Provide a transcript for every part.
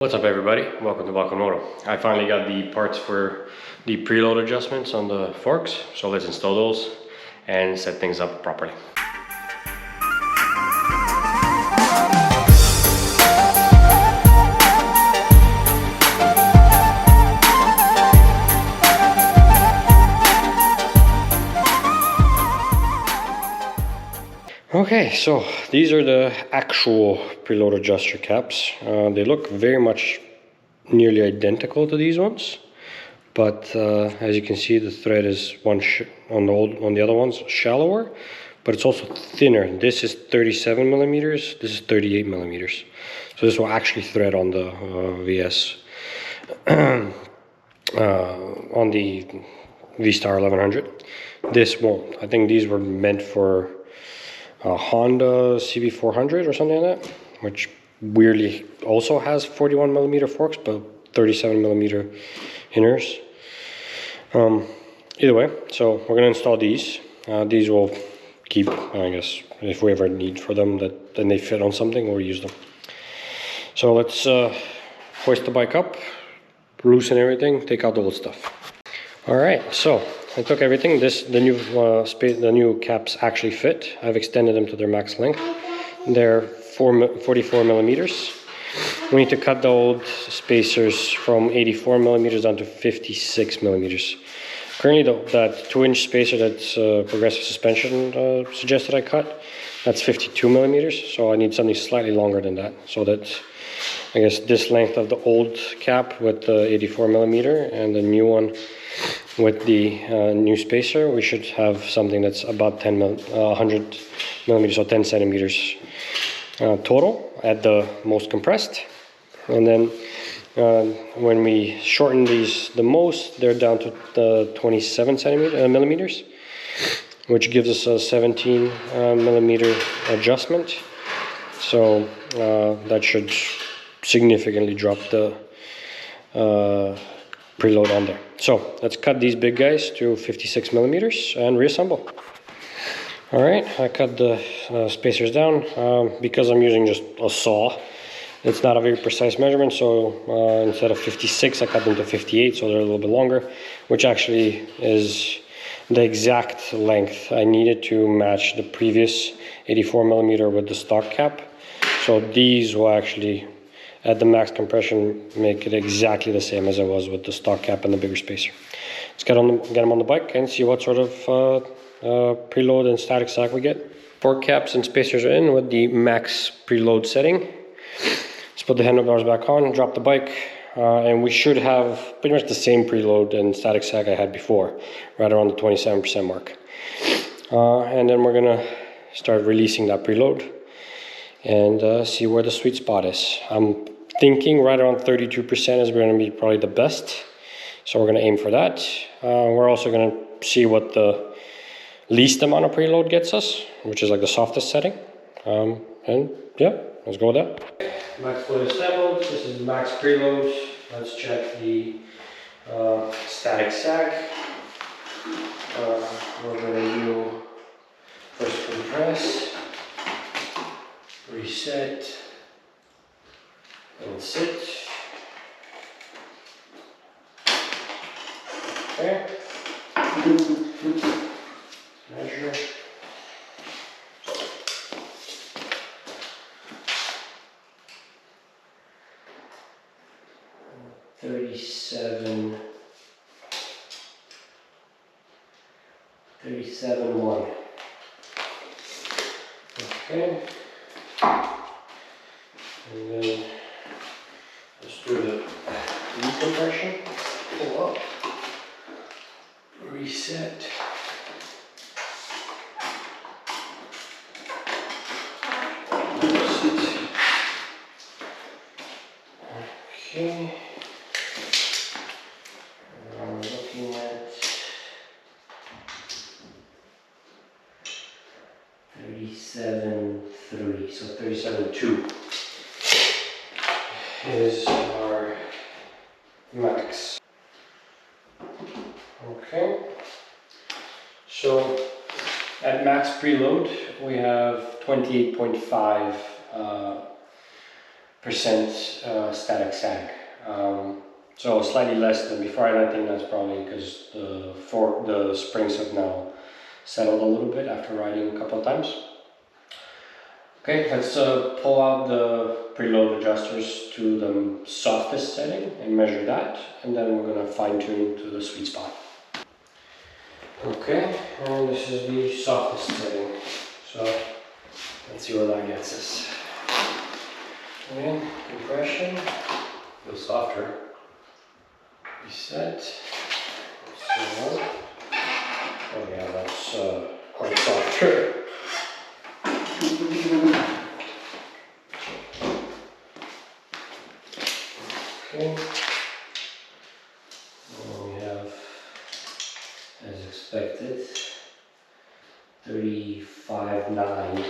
What's up everybody, welcome to Balkan Moto. I finally got the parts for the preload adjustments on the forks, so let's install those and set things up properly. Okay, so these are the actual preload adjuster caps. They look very much nearly identical to these ones, but as you can see, the thread is on the other ones shallower, but it's also thinner. This is 37 millimeters, this is 38 millimeters. So this will actually thread on the VS, on the V-Star 1100. This won't. I think these were meant for Honda CB400 or something like that, which weirdly also has 41 millimeter forks but 37 millimeter inners. Either way, so we're going to install these. These will keep, I guess, if we ever need for them, that then they fit on something, we'll use them. So let's hoist the bike up, loosen everything, take out the old stuff. All right, so I took everything. The new caps actually fit. I've extended them to their max length. They're 44 millimeters. We need to cut the old spacers from 84 millimeters down to 56 millimeters. Currently, that 2-inch spacer that's Progressive Suspension suggested I cut, that's 52 millimeters. So I need something slightly longer than that. So that's, I guess, this length of the old cap with the 84 millimeter and the new one with the new spacer. We should have something that's about 100 millimeters or 10 centimeters total at the most compressed. And then when we shorten these the most, they're down to the 27 millimeters, which gives us a 17 millimeter adjustment. So that should significantly drop the preload on there. So let's cut these big guys to 56 millimeters and reassemble. All right, I cut the spacers down because I'm using just a saw. It's not a very precise measurement, so instead of 56, I cut them to 58, so they're a little bit longer, which actually is the exact length I needed to match the previous 84 millimeter with the stock cap. So these will actually, at the max compression, make it exactly the same as it was with the stock cap and the bigger spacer. Let's get them on the bike and see what sort of preload and static sag we get. Fork caps and spacers are in with the max preload setting. Let's put the handlebars back on, drop the bike, and we should have pretty much the same preload and static sag I had before, right around the 27% mark. And then we're gonna start releasing that preload and see where the sweet spot is. I'm thinking right around 32% is going to be probably the best, so we're going to aim for that. We're also going to see what the least amount of preload gets us, which is like the softest setting. And yeah, let's go with that. Max split assembled. This is max preload. Let's check the static sag. We're going to do first compress, reset, and sit. Okay. Measure. Thirty-seven one. Okay. And then let's do the decompression. Pull up. Reset. Okay. And we're looking at 37.3, so 37.2 is our max. Okay. So at max preload we have 28.5 static sag. So slightly less than before, and I think that's probably because the springs have now settled a little bit after riding a couple of times. Okay, let's pull out the preload adjusters to the softest setting and measure that, and then we're going to fine tune to the sweet spot. Okay, and this is the softest setting, so let's see where that gets us. And compression, a little softer. Reset. So, oh yeah, that's quite softer. Okay. And we have, as expected, 35.9.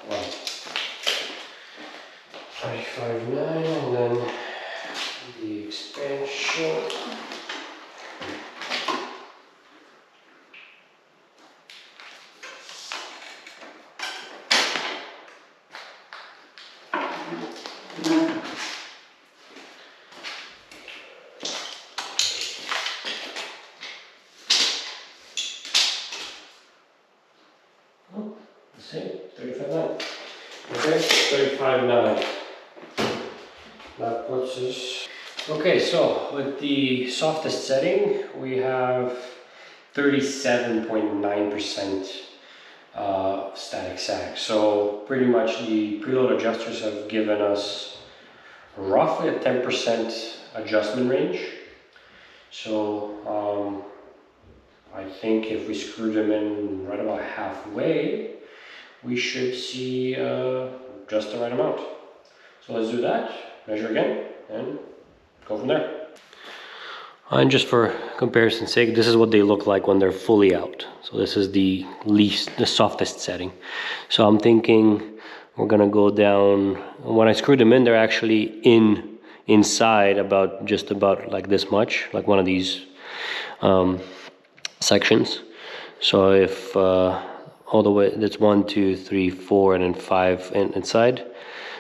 Well, 35.9, and then the expansion. Oh, the same, 35.9. Okay, 35.9. That puts us. Okay, so with the softest setting, we have 37.9% static sag. So pretty much the preload adjusters have given us roughly a 10% adjustment range. So I think if we screw them in right about halfway, we should see just the right amount. So let's do that, measure again, and go from there. And just for comparison's sake, this is what they look like when they're fully out. So this is the softest setting. So I'm thinking we're gonna go down. When I screw them in, they're actually inside just about like this much, like one of these sections. So if all the way, that's 1, 2, 3, 4, and then 5 inside.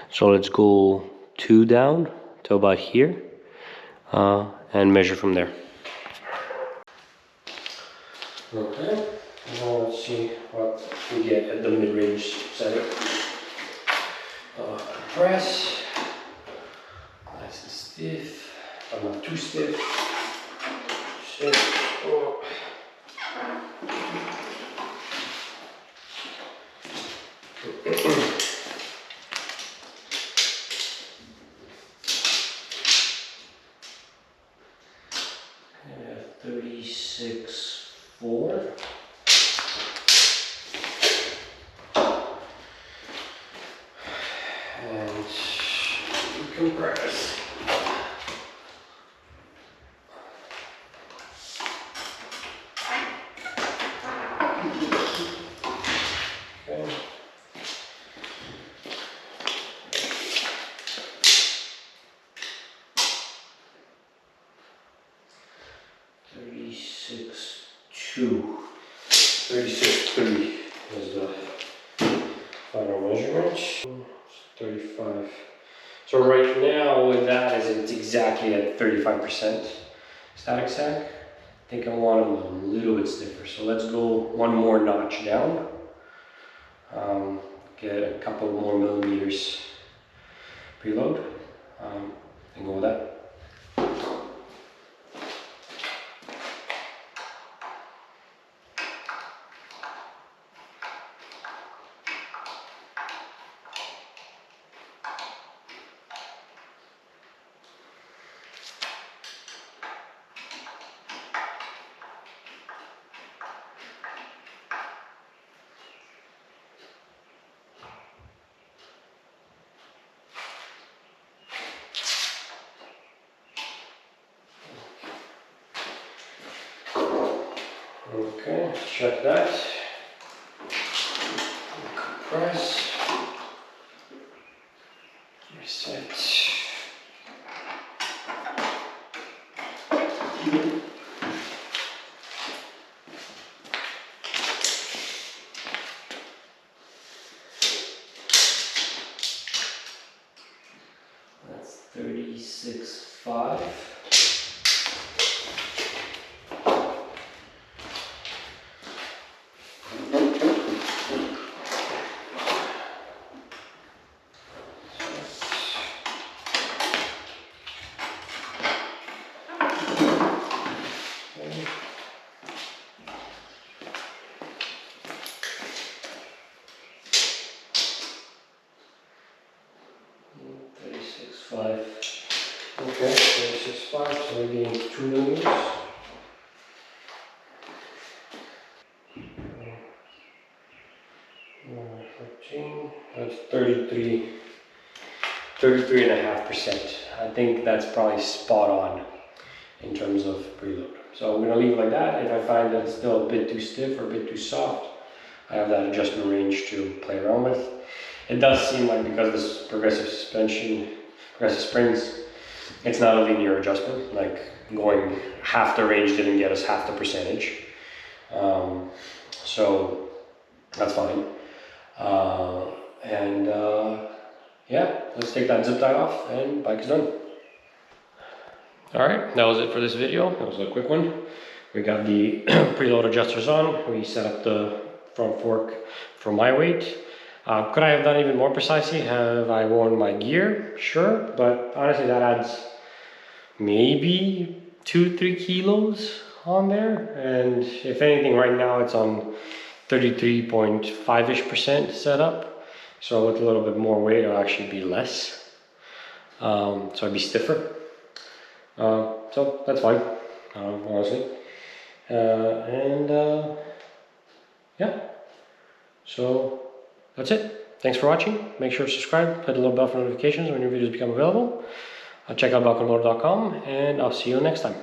So let's go 2 down to about here. And measure from there. Okay, now let's see what we get at the mid-range setting. Press, nice and stiff, but not too stiff. Sit. Oh. Yeah, 36.4. And compress. Okay. Two. 36.3 is the final measurement. 35. So right now with that it's exactly at 35% static sag. I think I want them a little bit stiffer. So let's go one more notch down. Get a couple more millimeters preload and go with that. Okay, check that. Compress. Reset. 5. Okay, 36.5, so we're getting 2 millimeters. That's 33.5%. I think that's probably spot on in terms of preload. So I'm going to leave it like that. If I find that it's still a bit too stiff or a bit too soft, I have that adjustment range to play around with. It does seem like because this progressive springs, it's not a linear adjustment. Like going half the range didn't get us half the percentage. So that's fine. Yeah, let's take that zip tie off and bike is done. Alright, that was it for this video. That was a quick one. We got the preload adjusters on. We set up the front fork for my weight. Could I have done even more precisely? Have I worn my gear? Sure, but honestly that adds maybe 2-3 kilos on there. And if anything, right now it's on 33.5% set up. So with a little bit more weight, it'll actually be less. So it'd be stiffer. So that's fine, honestly. Yeah, so that's it. Thanks for watching. Make sure to subscribe, hit the little bell for notifications when new videos become available. Check out balkanmoto.com, and I'll see you next time.